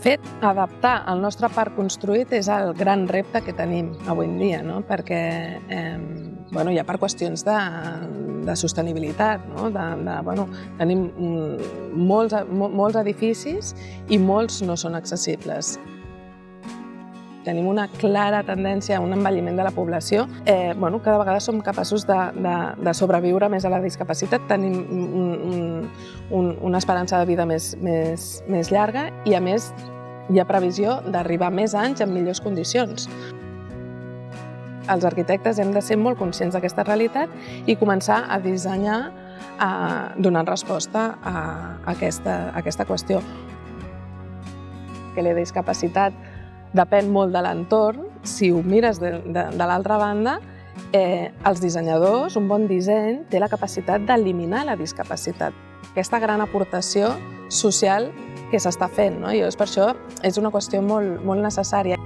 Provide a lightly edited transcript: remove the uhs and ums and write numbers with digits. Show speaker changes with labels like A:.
A: fet, adaptar el nostre parc construït és el gran repte que tenim avui en dia, no? Perquè ja per qüestions de sostenibilitat, no? Tenim molts edificis i molts no són accessibles. Tenim una clara tendència a un envelliment de la població. Cada vegada som capaços de sobreviure més a la discapacitat, tenim una esperança de vida més llarga i, a més, hi ha previsió d'arribar més anys en millors condicions. Els arquitectes hem de ser molt conscients d'aquesta realitat i començar a dissenyar donant resposta a aquesta qüestió. Que la discapacitat depèn molt de l'entorn. Si ho mires de l'altra banda, els dissenyadors, un bon disseny, té la capacitat d'eliminar la discapacitat. Aquesta gran aportació social que s'està fent, no? I per això és una qüestió molt necessària.